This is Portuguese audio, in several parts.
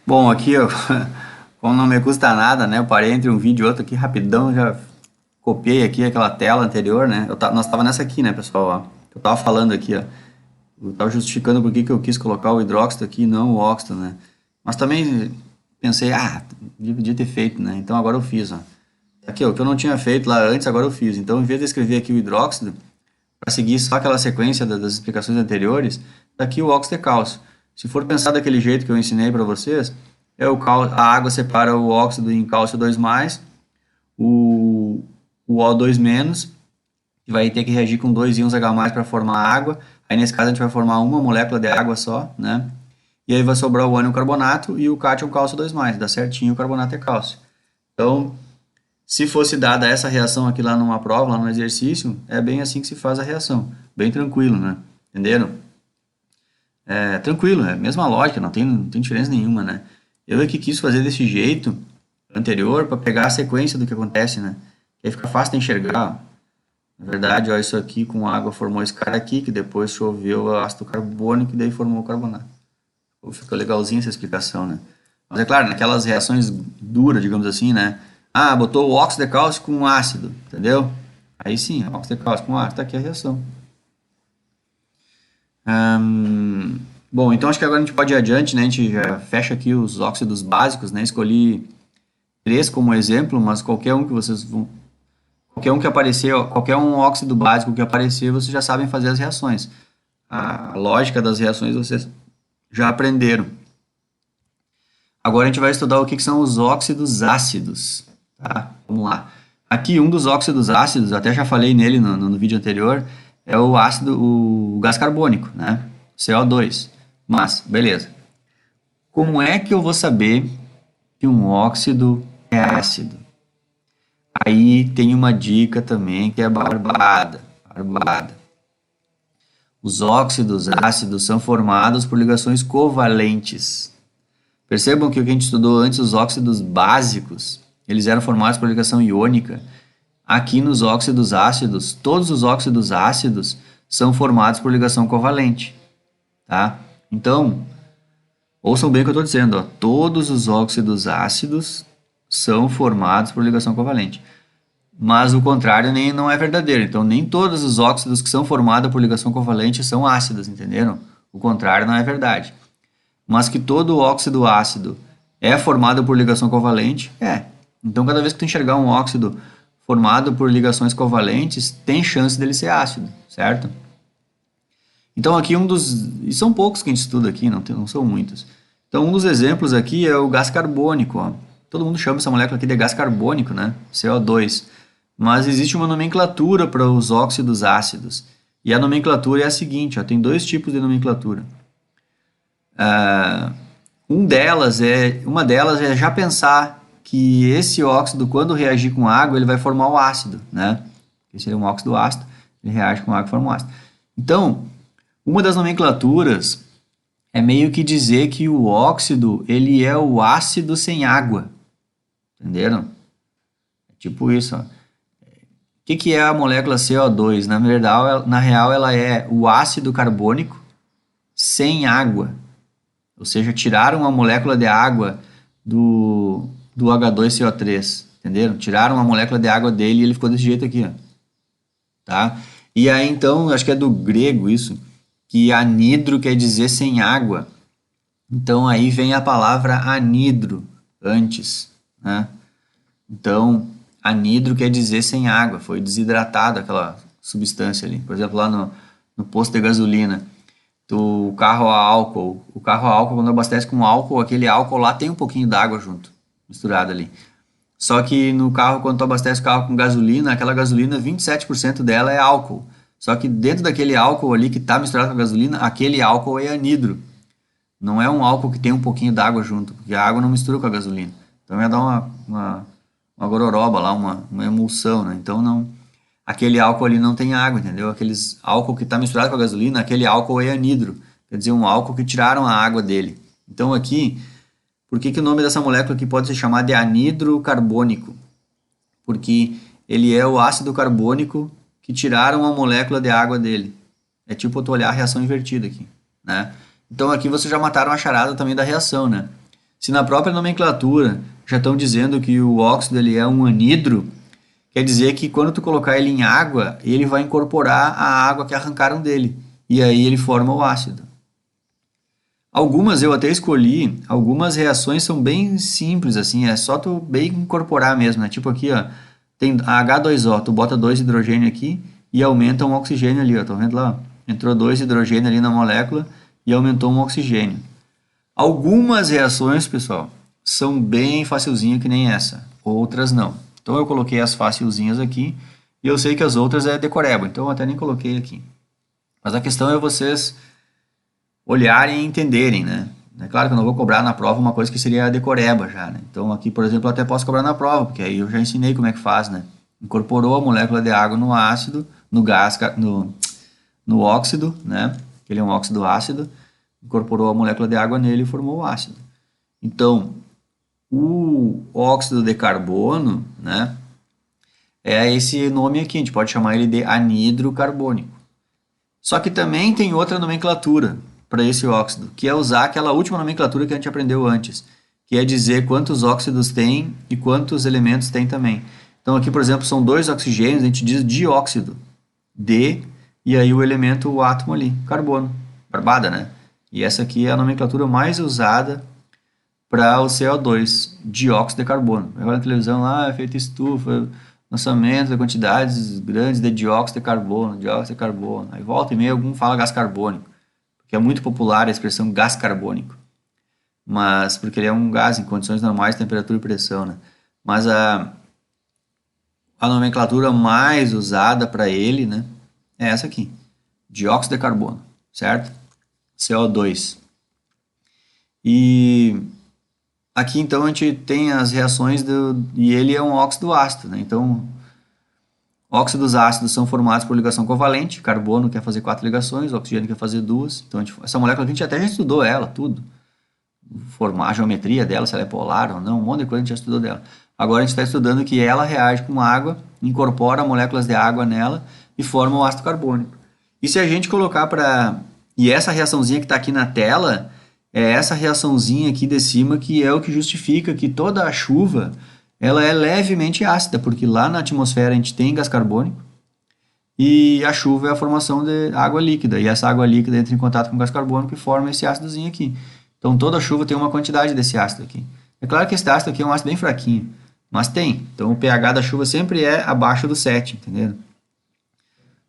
Bom, aqui, eu, como não me custa nada, né? Eu parei entre um vídeo e outro aqui rapidão, já copiei aqui aquela tela anterior, né? Nós tava nessa aqui, né, pessoal? Ó. Eu tava falando aqui, ó. Eu tava justificando por que que eu quis colocar o hidróxido aqui e não o óxido, né? Mas também pensei, devia ter feito, né? Então agora eu fiz, ó. Aqui, ó, o que eu não tinha feito lá antes, agora eu fiz. Então, em vez de escrever aqui o hidróxido, para seguir só aquela sequência das explicações anteriores, tá aqui o óxido de cálcio. Se for pensar daquele jeito que eu ensinei para vocês, a água separa o óxido em cálcio 2+, o, o O2-, que vai ter que reagir com dois íons H+ para formar água. Aí nesse caso a gente vai formar uma molécula de água só, né? E aí vai sobrar o ânion carbonato e o cátion cálcio 2+, dá certinho o carbonato de cálcio. Então, se fosse dada essa reação aqui lá numa prova, lá no exercício, é bem assim que se faz a reação. Bem tranquilo, né? Entenderam? É tranquilo, é a mesma lógica, não tem diferença nenhuma, né? Eu é que quis fazer desse jeito anterior para pegar a sequência do que acontece, né? Que aí fica fácil de enxergar. Na verdade, ó, isso aqui com água formou esse cara aqui, que depois choveu o ácido carbônico e daí formou o carbonato. Fica legalzinha essa explicação, né? Mas é claro, naquelas reações duras, digamos assim, né? Ah, botou o óxido de cálcio com ácido, entendeu? Aí sim, óxido de cálcio com ácido, tá aqui a reação. Bom, então acho que agora a gente pode ir adiante, né? A gente já fecha aqui os óxidos básicos, né? Escolhi três como exemplo, mas qualquer um que aparecer, qualquer um óxido básico que aparecer, vocês já sabem fazer as reações. A lógica das reações vocês já aprenderam. Agora a gente vai estudar o que são os óxidos ácidos, tá? Vamos lá. Aqui um dos óxidos ácidos, até já falei nele no vídeo anterior, é o gás carbônico, né? CO2. Mas, beleza. Como é que eu vou saber que um óxido é ácido? Aí tem uma dica também que é barbada. Barbada. Os óxidos ácidos são formados por ligações covalentes. Percebam que o que a gente estudou antes, os óxidos básicos, eles eram formados por ligação iônica. Aqui nos óxidos ácidos, todos os óxidos ácidos são formados por ligação covalente, tá? Então, ouçam bem o que eu estou dizendo, ó. Todos os óxidos ácidos são formados por ligação covalente. Mas o contrário não é verdadeiro. Então, nem todos os óxidos que são formados por ligação covalente são ácidos, entenderam? O contrário não é verdade. Mas que todo óxido ácido é formado por ligação covalente, é. Então, cada vez que tu enxergar um óxido formado por ligações covalentes, tem chance dele ser ácido, certo? Então, aqui e são poucos que a gente estuda aqui, não são muitos. Então, um dos exemplos aqui é o gás carbônico, ó. Todo mundo chama essa molécula aqui de gás carbônico, né? CO2. Mas existe uma nomenclatura para os óxidos ácidos. E a nomenclatura é a seguinte, ó, tem dois tipos de nomenclatura. Uma delas é já pensar que esse óxido, quando reagir com água, ele vai formar o ácido, né? Esse é um óxido ácido, ele reage com água e forma o ácido. Então, uma das nomenclaturas é meio que dizer que o óxido, ele é o ácido sem água. Entenderam? É tipo isso, ó. O que é a molécula CO2? Na real, ela é o ácido carbônico sem água. Ou seja, tiraram a molécula de água do H2CO3. Entenderam? Tiraram a molécula de água dele e ele ficou desse jeito aqui, ó. Tá? E aí, então, acho que é do grego isso, que anidro quer dizer sem água. Então, aí vem a palavra anidro antes, né? Então, anidro quer dizer sem água, foi desidratado aquela substância ali. Por exemplo, lá no posto de gasolina, o carro a álcool, quando abastece com álcool, aquele álcool lá tem um pouquinho d'água junto, misturado ali. Só que no carro, quando tu abastece o carro com gasolina, aquela gasolina, 27% dela é álcool. Só que dentro daquele álcool ali que está misturado com a gasolina, aquele álcool é anidro. Não é um álcool que tem um pouquinho d'água junto, porque a água não mistura com a gasolina. Então ia dar uma gororoba lá, uma emulsão, né? Então não, aquele álcool ali não tem água, entendeu? Aqueles álcool que está misturado com a gasolina, aquele álcool é anidro, quer dizer, um álcool que tiraram a água dele. Então aqui, por que o nome dessa molécula aqui pode ser chamado de anidro carbônico? Porque ele é o ácido carbônico que tiraram a molécula de água dele. É tipo tu olhar a reação invertida aqui, né? Então aqui vocês já mataram a charada também da reação, né? Se na própria nomenclatura já estão dizendo que o óxido ele é um anidro, quer dizer que quando tu colocar ele em água, ele vai incorporar a água que arrancaram dele. E aí ele forma o ácido. Algumas eu até escolhi, algumas reações são bem simples, assim, é só tu bem incorporar mesmo, né? Tipo aqui, ó, tem H2O, tu bota 2 hidrogênio aqui e aumenta um oxigênio ali, ó, tá vendo lá? Entrou 2 hidrogênio ali na molécula e aumentou um oxigênio. Algumas reações, pessoal, são bem facilzinho que nem essa, outras não. Então eu coloquei as facilzinhas aqui e eu sei que as outras é decoreba, então eu até nem coloquei aqui. Mas a questão é vocês olharem e entenderem, né? É claro que eu não vou cobrar na prova uma coisa que seria decoreba já, né? Então aqui, por exemplo, eu até posso cobrar na prova, porque aí eu já ensinei como é que faz, né? Incorporou a molécula de água no ácido, no gás, no óxido, né? Ele é um óxido ácido, incorporou a molécula de água nele e formou o ácido. Então, o óxido de carbono, né? É esse nome aqui, a gente pode chamar ele de anidro carbônico. Só que também tem outra nomenclatura para esse óxido, que é usar aquela última nomenclatura que a gente aprendeu antes, que é dizer quantos óxidos tem e quantos elementos tem também. Então aqui, por exemplo, são 2 oxigênios, a gente diz dióxido, D, e aí o elemento, o átomo ali, carbono, barbada, né? E essa aqui é a nomenclatura mais usada para o CO2, dióxido de carbono. Agora na televisão lá, efeito estufa, lançamento de quantidades grandes de dióxido de carbono, dióxido de carbono. Aí volta e meia algum fala gás carbônico, porque é muito popular a expressão gás carbônico. Mas porque ele é um gás em condições normais, temperatura e pressão, né? Mas a nomenclatura mais usada para ele, né, é essa aqui, dióxido de carbono, certo? CO2. E aqui então a gente tem as reações e ele é um óxido ácido, né? Então óxidos ácidos são formados por ligação covalente, carbono quer fazer 4 ligações, oxigênio quer fazer 2. Então essa molécula aqui a gente até já estudou ela, tudo. Formar a geometria dela, se ela é polar ou não, um monte de coisa a gente já estudou dela. Agora a gente está estudando que ela reage com água, incorpora moléculas de água nela e forma o ácido carbônico. E se a gente colocar para... E essa reaçãozinha que está aqui na tela, é essa reaçãozinha aqui de cima que é o que justifica que toda a chuva ela é levemente ácida, porque lá na atmosfera a gente tem gás carbônico e a chuva é a formação de água líquida. E essa água líquida entra em contato com o gás carbônico e forma esse ácidozinho aqui. Então toda chuva tem uma quantidade desse ácido aqui. É claro que esse ácido aqui é um ácido bem fraquinho, mas tem. Então o pH da chuva sempre é abaixo do 7, entendeu?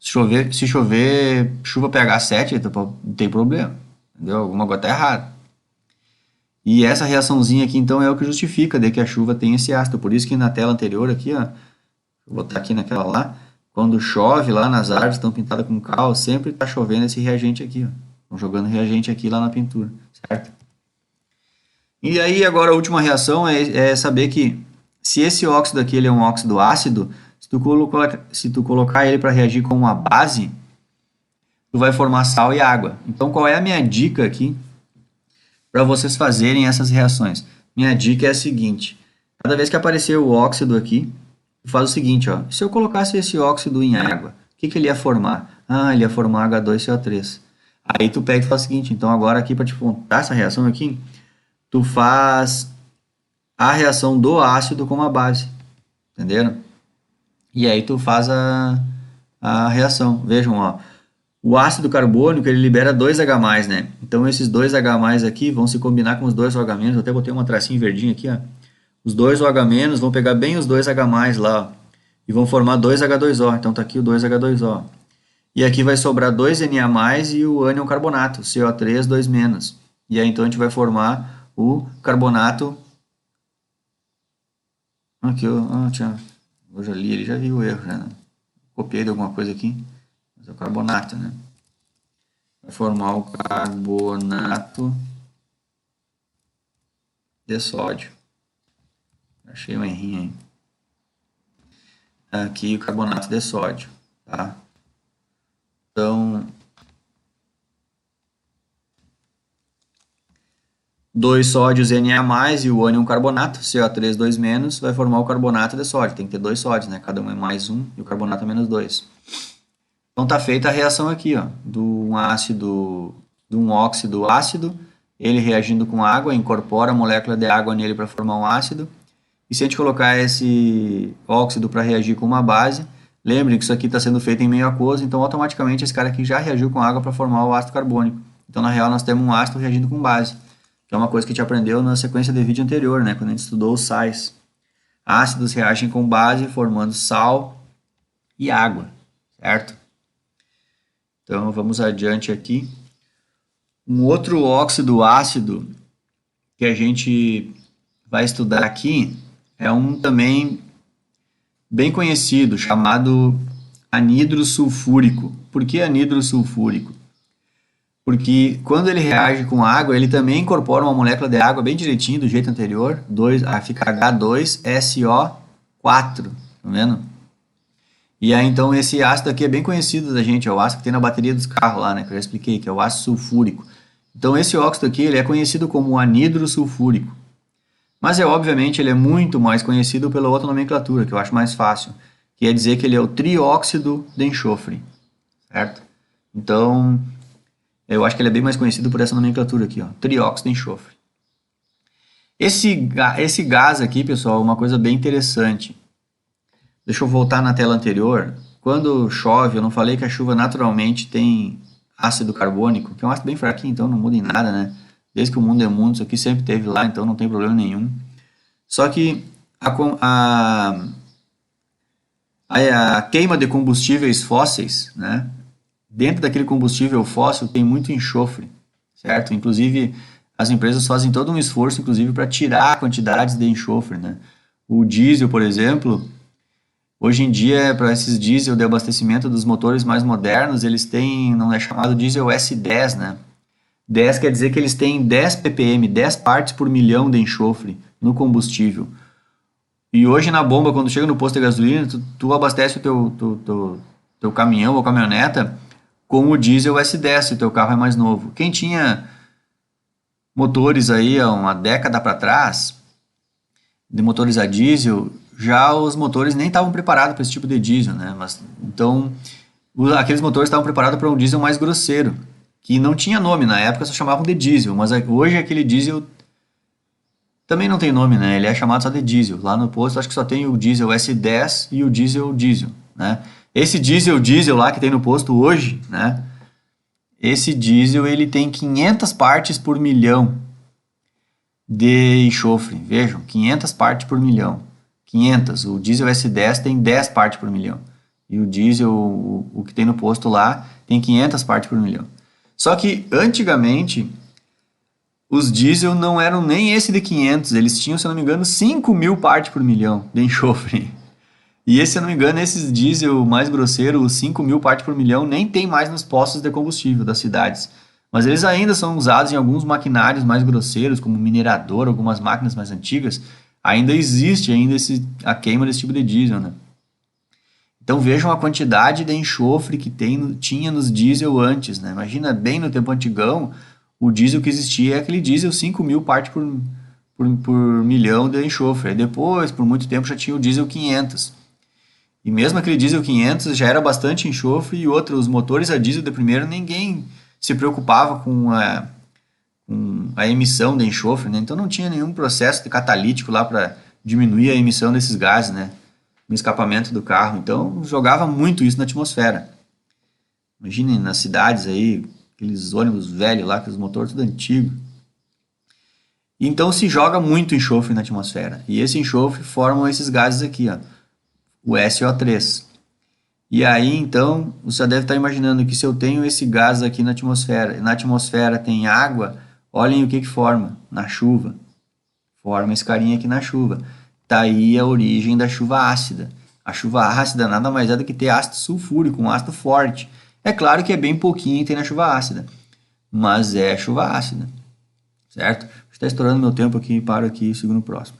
Se chover chuva pH 7, não tem problema, entendeu? Alguma coisa está errada. E essa reaçãozinha aqui então é o que justifica de que a chuva tem esse ácido. Por isso que na tela anterior aqui, ó, vou botar aqui naquela lá, quando chove lá nas árvores estão pintadas com cal, sempre está chovendo esse reagente aqui, ó. Estão jogando reagente aqui lá na pintura, certo? E aí agora a última reação é saber que se esse óxido aqui ele é um óxido ácido, se tu colocar ele para reagir com uma base, tu vai formar sal e água. Então qual é a minha dica aqui para vocês fazerem essas reações? Minha dica é a seguinte: cada vez que aparecer o óxido aqui, faz o seguinte, ó, se eu colocasse esse óxido em água, o que ele ia formar? Ah, ele ia formar H2CO3. Aí tu pega e faz o seguinte, então agora aqui para te contar essa reação aqui, tu faz a reação do ácido com a base, entenderam? E aí tu faz a reação. Vejam, ó, o ácido carbônico ele libera 2H+, né? Então esses 2H+ aqui vão se combinar com os 2OH-, eu até botei uma tracinho verdinho aqui, ó. Os 2OH- vão pegar bem os 2H+ lá, ó, e vão formar 2H2O. Então tá aqui o 2H2O. E aqui vai sobrar 2Na+, e o ânion carbonato, CO3, 2-. E aí então a gente vai formar o carbonato. Aqui, eu já li, ele já viu o erro, né? Copiei de alguma coisa aqui, mas é o carbonato, né? Vai formar o carbonato de sódio. Achei um errinho aí. Aqui o carbonato de sódio, tá? Então, 2 sódios Na+, e o ânion carbonato, CO3, 2-, vai formar o carbonato de sódio. Tem que ter 2 sódios, né? Cada um é +1 e o carbonato é -2. Então tá feita a reação aqui, ó, de um óxido ácido, ele reagindo com água, incorpora a molécula de água nele para formar um ácido. E se a gente colocar esse óxido para reagir com uma base, lembre que isso aqui está sendo feito em meio aquoso, então automaticamente esse cara aqui já reagiu com água para formar o ácido carbônico. Então, na real, nós temos um ácido reagindo com base, que é uma coisa que a gente aprendeu na sequência de vídeo anterior, né, quando a gente estudou os sais. Ácidos reagem com base, formando sal e água, certo? Então, vamos adiante aqui. Um outro óxido ácido que a gente vai estudar aqui é um também bem conhecido, chamado anidro sulfúrico. Por que anidro sulfúrico? Porque quando ele reage com água, ele também incorpora uma molécula de água bem direitinho, do jeito anterior, fica H2SO4, tá vendo? E aí, então, esse ácido aqui é bem conhecido da gente, é o ácido que tem na bateria dos carros lá, né, que eu já expliquei, que é o ácido sulfúrico. Então, esse óxido aqui, ele é conhecido como anidro sulfúrico. Mas, obviamente, ele é muito mais conhecido pela outra nomenclatura, que eu acho mais fácil, que é dizer que ele é o trióxido de enxofre, certo? Então, eu acho que ele é bem mais conhecido por essa nomenclatura aqui, ó, trióxido de enxofre. Esse gás aqui, pessoal, é uma coisa bem interessante. Deixa eu voltar na tela anterior. Quando chove, eu não falei que a chuva naturalmente tem ácido carbônico, que é um ácido bem fraquinho, então não muda em nada, né? Desde que o mundo é mundo, isso aqui sempre teve lá, então não tem problema nenhum. Só que a queima de combustíveis fósseis, né? Dentro daquele combustível fóssil tem muito enxofre, certo? Inclusive, as empresas fazem todo um esforço, inclusive, para tirar quantidades de enxofre, né? O diesel, por exemplo, hoje em dia, para esses diesel de abastecimento dos motores mais modernos, eles têm, não é chamado diesel S10, né? 10 quer dizer que eles têm 10 ppm, 10 partes por milhão de enxofre no combustível. E hoje na bomba, quando chega no posto de gasolina, tu abastece o teu caminhão ou caminhoneta com o diesel S10, se o teu carro é mais novo. Quem tinha motores aí há uma década para trás, de motores a diesel, já os motores nem estavam preparados para esse tipo de diesel, né? Então, aqueles motores estavam preparados para um diesel mais grosseiro, que não tinha nome, na época só chamavam de diesel, mas hoje aquele diesel também não tem nome, né? Ele é chamado só de diesel. Lá no posto acho que só tem o diesel S10 e o diesel, né? Esse diesel lá que tem no posto hoje, né? Esse diesel ele tem 500 partes por milhão de enxofre. Vejam, 500 partes por milhão. 500. O diesel S10 tem 10 partes por milhão. E o diesel, o que tem no posto lá, tem 500 partes por milhão. Só que, antigamente, os diesel não eram nem esse de 500, eles tinham, se eu não me engano, 5.000 partes por milhão de enxofre. E esse, se eu não me engano, esses diesel mais grosseiros, os 5.000 partes por milhão, nem tem mais nos postos de combustível das cidades. Mas eles ainda são usados em alguns maquinários mais grosseiros, como minerador, algumas máquinas mais antigas. Ainda existe a queima desse tipo de diesel, né? Então vejam a quantidade de enxofre que tinha nos diesel antes, né? Imagina bem no tempo antigão, o diesel que existia é aquele diesel 5.000 partes por milhão de enxofre. Aí depois, por muito tempo, já tinha o diesel 500. E mesmo aquele diesel 500 já era bastante enxofre e os motores a diesel de primeiro, ninguém se preocupava com a emissão de enxofre, né? Então não tinha nenhum processo de catalítico lá para diminuir a emissão desses gases, né? No escapamento do carro, então jogava muito isso na atmosfera. Imagine nas cidades aí, aqueles ônibus velhos lá, aqueles motores tudo antigo. Então se joga muito enxofre na atmosfera, e esse enxofre formam esses gases aqui, ó, o SO3. E aí então, você já deve estar imaginando que se eu tenho esse gás aqui na atmosfera tem água, olhem o que forma na chuva. Forma esse carinha aqui na chuva. Tá aí a origem da chuva ácida. A chuva ácida nada mais é do que ter ácido sulfúrico, um ácido forte. É claro que é bem pouquinho que tem na chuva ácida, mas é chuva ácida, certo? Está estourando meu tempo aqui, paro aqui e sigo no próximo.